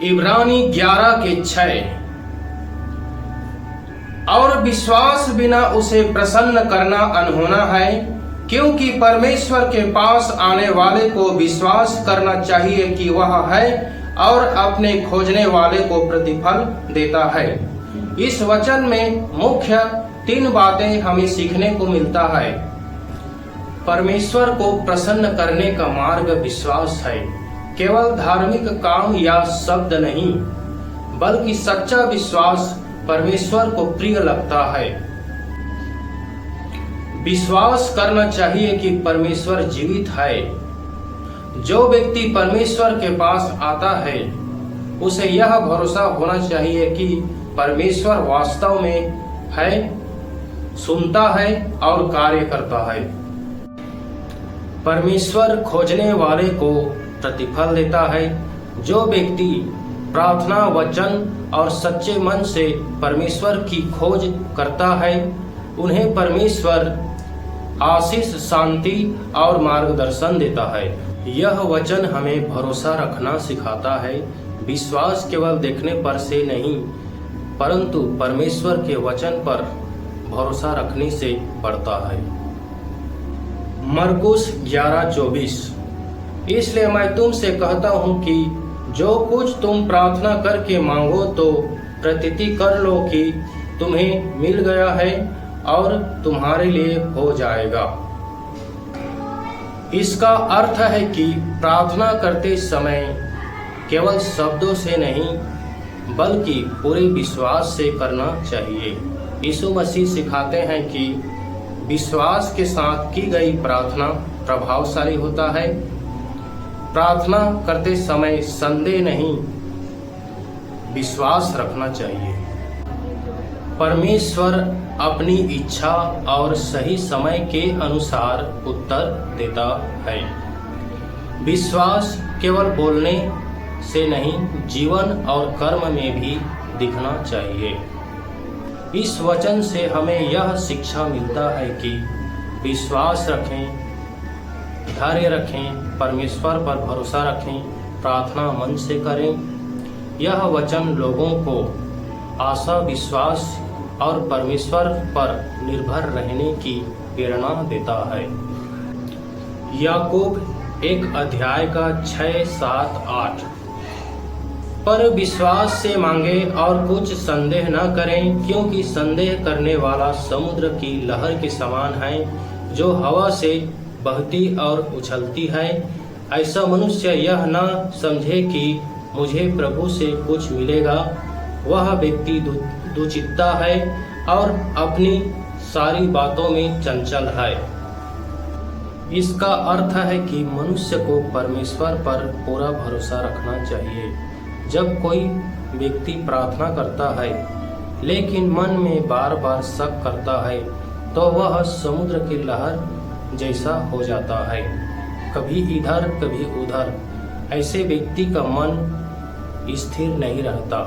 इब्रानी 11:6। और विश्वास बिना उसे प्रसन्न करना अनहोना है, क्योंकि परमेश्वर के पास आने वाले को विश्वास करना चाहिए कि वह है और अपने खोजने वाले को प्रतिफल देता है। इस वचन में मुख्य 3 बातें हमें सीखने को मिलता है। परमेश्वर को प्रसन्न करने का मार्ग विश्वास है। केवल धार्मिक काम या शब्द नहीं, बल्कि सच्चा विश्वास परमेश्वर को प्रिय लगता है। विश्वास करना चाहिए कि परमेश्वर जीवित है। जो व्यक्ति परमेश्वर के पास आता है, उसे यह भरोसा होना चाहिए कि परमेश्वर वास्तव में है, सुनता है और कार्य करता है। परमेश्वर खोजने वाले को प्रतिफल देता है। जो व्यक्ति प्रार्थना, वचन और सच्चे मन से परमेश्वर की खोज करता है, उन्हें परमेश्वर आशीष, शांति और मार्गदर्शन देता है। यह वचन हमें भरोसा रखना सिखाता है। विश्वास केवल देखने पर से नहीं, परंतु परमेश्वर के वचन पर भरोसा रखने से बढ़ता है। मरकुस 11:24। इसलिए मैं तुमसे कहता हूँ कि जो कुछ तुम प्रार्थना करके मांगो तो प्रतीति कर लो कि तुम्हें मिल गया है और तुम्हारे लिए हो जाएगा। इसका अर्थ है कि प्रार्थना करते समय केवल शब्दों से नहीं, बल्कि पूरे विश्वास से करना चाहिए। यीशु मसीह सिखाते हैं कि विश्वास के साथ की गई प्रार्थना प्रभावशाली होता है। प्रार्थना करते समय संदेह नहीं, विश्वास रखना चाहिए। परमेश्वर अपनी इच्छा और सही समय के अनुसार उत्तर देता है। विश्वास केवल बोलने से नहीं, जीवन और कर्म में भी दिखना चाहिए। इस वचन से हमें यह शिक्षा मिलता है कि विश्वास रखें, धैर्य रखें, परमेश्वर पर भरोसा रखें, प्रार्थना मन से करें। यह वचन लोगों को आशा, विश्वास और परमेश्वर पर निर्भर रहने की प्रेरणा देता है। याकूब 1:6, 7, 8। पर विश्वास से मांगे और कुछ संदेह न करें, क्योंकि संदेह करने वाला समुद्र की लहर के समान है, जो हवा से बहती और उछलती है। ऐसा मनुष्य यह न समझे कि मुझे प्रभु से कुछ मिलेगा। वह व्यक्ति दुचित्ता है और अपनी सारी बातों में चंचल है। इसका अर्थ है कि मनुष्य को परमेश्वर पर पूरा भरोसा रखना चाहिए। जब कोई व्यक्ति प्रार्थना करता है लेकिन मन में बार बार शक करता है, तो वह समुद्र की लहर जैसा हो जाता है, कभी इधर कभी उधर। ऐसे व्यक्ति का मन स्थिर नहीं रहता।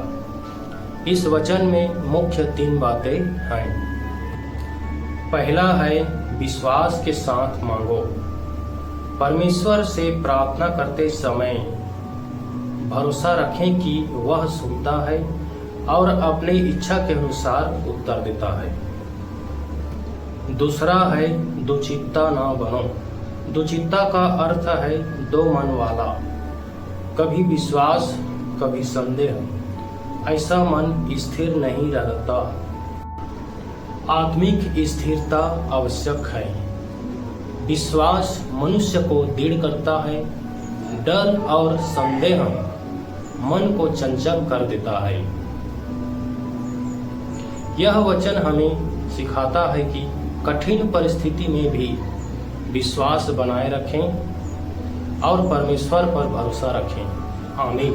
इस वचन में मुख्य 3 बातें हैं। पहला है विश्वास के साथ मांगो। परमेश्वर से प्रार्थना करते समय भरोसा रखें कि वह सुनता है और अपनी इच्छा के अनुसार उत्तर देता है। दूसरा है दुचित्ता न बनो। दुचित्ता का अर्थ है दो मन वाला, कभी विश्वास कभी संदेह। ऐसा मन स्थिर नहीं रहता। आत्मिक स्थिरता आवश्यक है। विश्वास मनुष्य को दृढ़ करता है, डर और संदेह मन को चंचल कर देता है। यह वचन हमें सिखाता है कि कठिन परिस्थिति में भी विश्वास बनाए रखें और परमेश्वर पर भरोसा रखें। आमीन।